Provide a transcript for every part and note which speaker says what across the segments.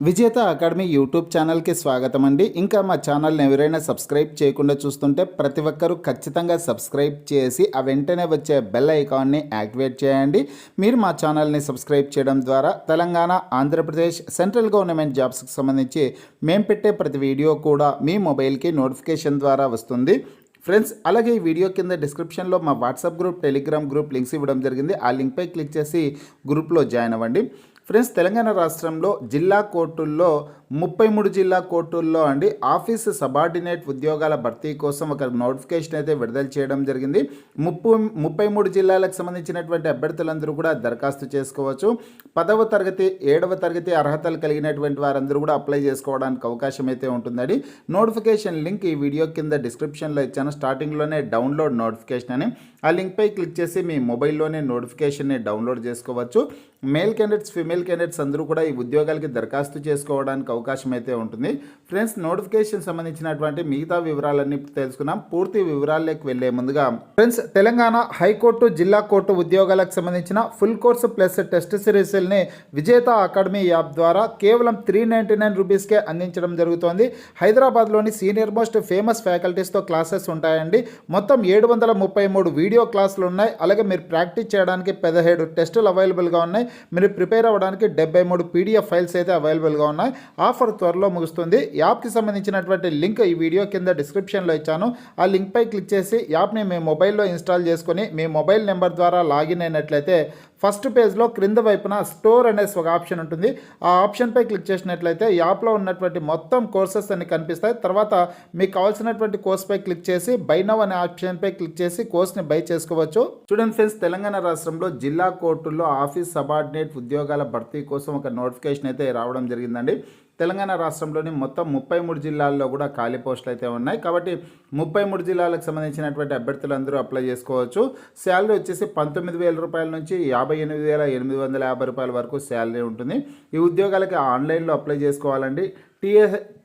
Speaker 1: విజేత academy YouTube ఛానల్కి స్వాగతం అండి. ఇంకా మా ఛానల్ని ఎవరైనా సబ్స్క్రైబ్ చేయకుండా చూస్తుంటే ప్రతి ఒక్కరూ ఖచ్చితంగా సబ్స్క్రైబ్ చేసి ఆ వెంటనే వచ్చే బెల్ ఐకాన్ని యాక్టివేట్ చేయండి. మీరు మా ఛానల్ని సబ్స్క్రైబ్ చేయడం ద్వారా తెలంగాణ, ఆంధ్రప్రదేశ్ సెంట్రల్ గవర్నమెంట్ జాబ్స్కి సంబంధించి మేము పెట్టే ప్రతి వీడియో కూడా మీ మొబైల్కి నోటిఫికేషన్ ద్వారా వస్తుంది. ఫ్రెండ్స్, అలాగే ఈ వీడియో కింద డిస్క్రిప్షన్లో మా WhatsApp group, Telegram group links ఇవ్వడం జరిగింది. ఆ లింక్పై క్లిక్ చేసి గ్రూప్లో జాయిన్ అవ్వండి. ఫ్రెండ్స్, తెలంగాణ రాష్ట్రంలో జిల్లా కోర్టుల్లో 33 జిల్లా కోర్టుల్లో అండి ఆఫీస్ సబార్డినేట్ ఉద్యోగాల భర్తీ కోసం ఒక నోటిఫికేషన్ అయితే విడుదల చేయడం జరిగింది. 33 జిల్లాలకు సంబంధించినటువంటి అభ్యర్థులందరూ కూడా దరఖాస్తు చేసుకోవచ్చు. 10వ తరగతి 7వ తరగతి అర్హతలు కలిగినటువంటి వారందరూ కూడా అప్లై చేసుకోవడానికి అవకాశం అయితే ఉంటుందండి. నోటిఫికేషన్ లింక్ ఈ వీడియో కింద డిస్క్రిప్షన్లో ఇచ్చాను. స్టార్టింగ్లోనే డౌన్లోడ్ నోటిఫికేషన్ అని ఆ లింక్పై క్లిక్ చేసి మీ మొబైల్లోనే నోటిఫికేషన్ని డౌన్లోడ్ చేసుకోవచ్చు. మేల్ క్యాండిడేట్స్, ఫీమేల్ క్యాండిడేట్స్ అందరూ కూడా ఈ ఉద్యోగాలకి దరఖాస్తు చేసుకోవడానికి అవకాశం అయితే ఉంటుంది. ఫ్రెండ్స్, నోటిఫికేషన్ సంబంధించినటువంటి మిగతా వివరాలన్నీ తెలుసుకున్నాం. పూర్తి వివరాల్లోకి వెళ్లే ముందుగా ఫ్రెండ్స్, తెలంగాణ హైకోర్టు, జిల్లా కోర్టు ఉద్యోగాలకు సంబంధించిన ఫుల్ కోర్సు ప్లస్ టెస్ట్ సిరీస్ని విజేత అకాడమీ యాప్ ద్వారా కేవలం 399 రూపీస్కే అందించడం జరుగుతోంది. హైదరాబాద్లోని సీనియర్ మోస్ట్ ఫేమస్ ఫ్యాకల్టీస్తో క్లాసెస్ ఉంటాయండి. మొత్తం 733 వీడియో క్లాసులు ఉన్నాయి. అలాగే మీరు ప్రాక్టీస్ చేయడానికి 17 టెస్టులు అవైలబుల్గా ఉన్నాయి. మీరు ప్రిపేర్ అవ్వడానికి 73 PDF ఫైల్స్ అయితే అవైలబుల్గా ఉన్నాయి. ఆఫర్ త్వరలో ముగుస్తుంది. యాప్కి సంబంధించినటువంటి లింక్ ఈ వీడియో కింద డిస్క్రిప్షన్లో ఇచ్చాను. ఆ లింక్పై క్లిక్ చేసి యాప్ని మీ మొబైల్లో ఇన్స్టాల్ చేసుకొని మీ మొబైల్ నెంబర్ ద్వారా లాగిన్ అయినట్లయితే ఫస్ట్ పేజ్లో క్రింద వైపున స్టోర్ అనేసి ఒక ఆప్షన్ ఉంటుంది. ఆ ఆప్షన్పై క్లిక్ చేసినట్లయితే యాప్లో ఉన్నటువంటి మొత్తం కోర్సెస్ అన్ని కనిపిస్తాయి. తర్వాత మీకు కావాల్సినటువంటి కోర్స్పై క్లిక్ చేసి బై నౌ అనే ఆప్షన్పై క్లిక్ చేసి కోర్స్ని బై చేసుకోవచ్చు. చూడండి ఫ్రెండ్స్, తెలంగాణ రాష్ట్రంలో జిల్లా కోర్టుల్లో ఆఫీస్ సబార్డినేట్ ఉద్యోగాల భర్తీ కోసం ఒక నోటిఫికేషన్ అయితే రావడం జరిగిందండి. తెలంగాణ రాష్ట్రంలోని మొత్తం 33 జిల్లాల్లో కూడా ఖాళీ పోస్టులు అయితే ఉన్నాయి. కాబట్టి 33 జిల్లాలకు సంబంధించినటువంటి అభ్యర్థులందరూ అప్లై చేసుకోవచ్చు. శాలరీ వచ్చేసి 19,000 రూపాయల నుంచి 58,850 రూపాయల వరకు శాలరీ ఉంటుంది. ఈ ఉద్యోగాలకి ఆన్లైన్లో అప్లై చేసుకోవాలండి.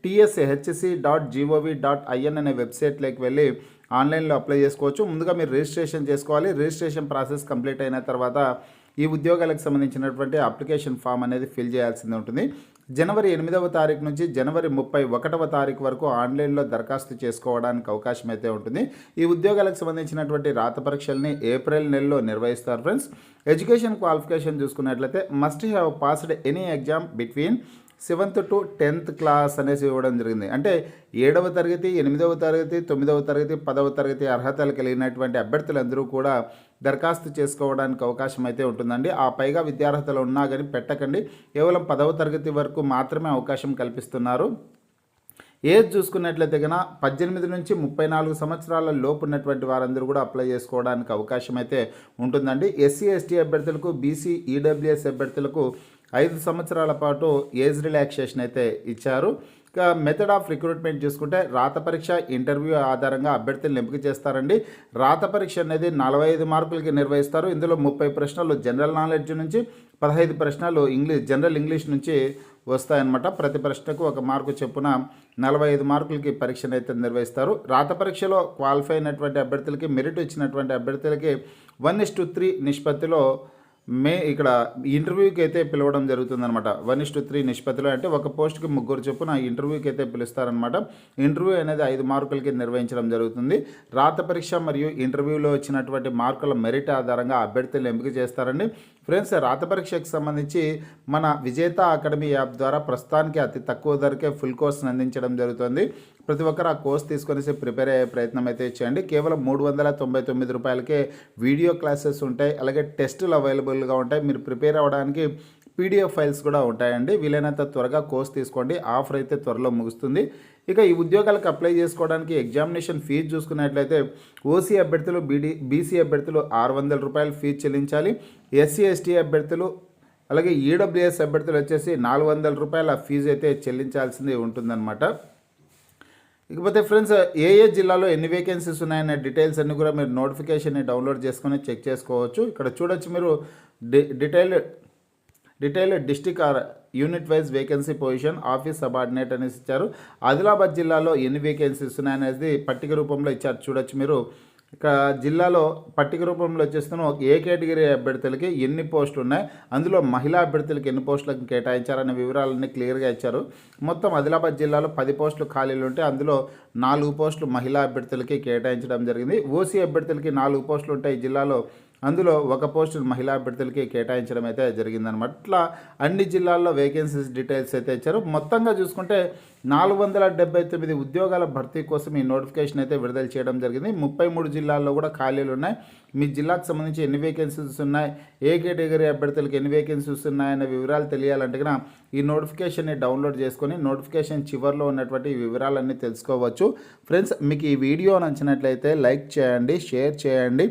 Speaker 1: tshc.gov.in అనే వెబ్సైట్లోకి వెళ్ళి ఆన్లైన్లో అప్లై చేసుకోవచ్చు. ముందుగా మీరు రిజిస్ట్రేషన్ చేసుకోవాలి. రిజిస్ట్రేషన్ ప్రాసెస్ కంప్లీట్ అయిన తర్వాత ఈ ఉద్యోగాలకు సంబంధించినటువంటి అప్లికేషన్ ఫామ్ అనేది ఫిల్ చేయాల్సింది ఉంటుంది. జనవరి 8వ తారీఖు నుంచి జనవరి 31వ తారీఖు వరకు ఆన్లైన్లో దరఖాస్తు చేసుకోవడానికి అవకాశం అయితే ఉంటుంది. ఈ ఉద్యోగాలకు సంబంధించినటువంటి రాత పరీక్షల్ని ఏప్రిల్ నెలలో నిర్వహిస్తారు. ఫ్రెండ్స్, ఎడ్యుకేషన్ క్వాలిఫికేషన్ చూసుకున్నట్లయితే must have passed any exam between 7th to 10th class అనేసి ఇవ్వడం జరిగింది. అంటే 7వ తరగతి, 8వ తరగతి, 9వ తరగతి, 10వ తరగతి అర్హతలు కలిగినటువంటి అభ్యర్థులందరూ కూడా దరఖాస్తు చేసుకోవడానికి అవకాశం అయితే ఉంటుందండి. ఆ పైగా విద్యార్హతలు ఉన్నా కానీ పెట్టకండి. కేవలం 10వ తరగతి వరకు మాత్రమే అవకాశం కల్పిస్తున్నారు. ఏజ్ చూసుకున్నట్లయితే కన్నా 18 నుంచి 34 సంవత్సరాల లోపు ఉన్నటువంటి వారందరూ కూడా అప్లై చేసుకోవడానికి అవకాశం అయితే ఉంటుందండి. SC, ST అభ్యర్థులకు, BC, EWS అభ్యర్థులకు 5 సంవత్సరాల పాటు ఏజ్ రిలాక్సేషన్ అయితే ఇచ్చారు. ఇక మెథడ్ ఆఫ్ రిక్రూట్మెంట్ చూసుకుంటే రాత పరీక్ష, ఇంటర్వ్యూ ఆధారంగా అభ్యర్థులను ఎంపిక చేస్తారండి. రాత పరీక్ష అనేది 45 మార్కులకి నిర్వహిస్తారు. ఇందులో 30 ప్రశ్నలు జనరల్ నాలెడ్జ్ నుంచి, 15 ప్రశ్నలు జనరల్ ఇంగ్లీష్ నుంచి వస్తాయన్నమాట. ప్రతి ప్రశ్నకు 1 మార్కు చొప్పున 45 మార్కులకి పరీక్షను అయితే నిర్వహిస్తారు. రాత పరీక్షలో క్వాలిఫై అయినటువంటి అభ్యర్థులకి, మెరిట్ ఇచ్చినటువంటి అభ్యర్థులకి 1:3 నిష్పత్తిలో ఇక్కడ ఇంటర్వ్యూకి అయితే పిలవడం జరుగుతుందన్నమాట. 1:3 నిష్పత్తిలో, అంటే ఒక పోస్ట్కి 3 చొప్పున ఇంటర్వ్యూకి అయితే పిలుస్తారనమాట. ఇంటర్వ్యూ అనేది 5 మార్కులకి నిర్వహించడం జరుగుతుంది. రాత పరీక్ష మరియు ఇంటర్వ్యూలో వచ్చినటువంటి మార్కుల మెరిట్ ఆధారంగా అభ్యర్థులు ఎంపిక చేస్తారండి. ఫ్రెండ్స్, రాత పరీక్షకు సంబంధించి మన విజేత అకాడమీ యాప్ ద్వారా ప్రస్తుతానికి అతి తక్కువ ధరకే ఫుల్ కోర్స్ని అందించడం జరుగుతుంది. ప్రతి ఒక్కరు ఆ కోర్స్ తీసుకొనేసి ప్రిపేర్ అయ్యే ప్రయత్నం అయితే చేయండి. కేవలం 399 రూపాయలకే వీడియో క్లాసెస్ ఉంటాయి. అలాగే టెస్టులు అవైలబుల్గా ఉంటాయి. మీరు ప్రిపేర్ అవ్వడానికి PDF ఫైల్స్ కూడా ఉంటాయండి. వీలైనంత త్వరగా కోర్స్ తీసుకోండి. ఆఫర్ అయితే త్వరలో ముగుస్తుంది. ఇక ఈ ఉద్యోగాలకు అప్లై చేసుకోవడానికి ఎగ్జామినేషన్ ఫీజు చూసుకున్నట్లయితే OC అభ్యర్థులు, BC అభ్యర్థులు 600 రూపాయలు ఫీజు చెల్లించాలి. SC, ST అభ్యర్థులు అలాగే EWS అభ్యర్థులు వచ్చేసి 400 రూపాయల ఫీజు అయితే చెల్లించాల్సింది ఉంటుందన్నమాట. ఇకపోతే ఫ్రెండ్స్, ఏ జిల్లాలో ఎన్ని వేకెన్సీస్ ఉన్నాయనే డీటెయిల్స్ అన్నీ కూడా మీరు నోటిఫికేషన్ని డౌన్లోడ్ చేసుకొని చెక్ చేసుకోవచ్చు. ఇక్కడ చూడొచ్చు మీరు detailed district or unit wise vacancy position office subordinate అనేసి ఇచ్చారు. ఆదిలాబాద్ జిల్లాలో ఎన్ని వేకెన్సీస్ ఉన్నాయనేది పట్టిక రూపంలో ఇచ్చారు. చూడొచ్చు మీరు ఇక్కడ జిల్లాలో పట్టిక రూపంలో వచ్చేస్తున్న ఏ కేటగిరీ అభ్యర్థులకి ఎన్ని పోస్టులు ఉన్నాయి, అందులో మహిళా అభ్యర్థులకి ఎన్ని పోస్టులకు కేటాయించారనే వివరాలన్నీ క్లియర్గా ఇచ్చారు. మొత్తం ఆదిలాబాద్ జిల్లాలో 10 పోస్టులు ఖాళీలు ఉంటే అందులో 4 పోస్టులు మహిళా అభ్యర్థులకి కేటాయించడం జరిగింది. ఓసీ అభ్యర్థులకి 4 పోస్టులు ఉంటాయి ఈ జిల్లాలో, అందులో 1 పోస్టు మహిళా అభ్యర్థులకి కేటాయించడం అయితే జరిగిందనమాట. ఇట్లా అన్ని జిల్లాల్లో వేకెన్సీస్ డీటెయిల్స్ అయితే ఇచ్చారు. మొత్తంగా చూసుకుంటే 479 ఉద్యోగాల భర్తీ కోసం ఈ నోటిఫికేషన్ అయితే విడుదల చేయడం జరిగింది. 33 జిల్లాల్లో కూడా ఖాళీలు ఉన్నాయి. మీ జిల్లాకు సంబంధించి ఎన్ని వేకెన్సీస్ ఉన్నాయి, ఏ కేటగిరీ అభ్యర్థులకు ఎన్ని వేకెన్సీస్ ఉన్నాయనే వివరాలు తెలియాలంటే కనుక ఈ నోటిఫికేషన్ని డౌన్లోడ్ చేసుకొని నోటిఫికేషన్ చివరిలో ఉన్నటువంటి ఈ వివరాలన్నీ తెలుసుకోవచ్చు. ఫ్రెండ్స్, మీకు ఈ వీడియో నచ్చినట్లయితే లైక్ చేయండి, షేర్ చేయండి.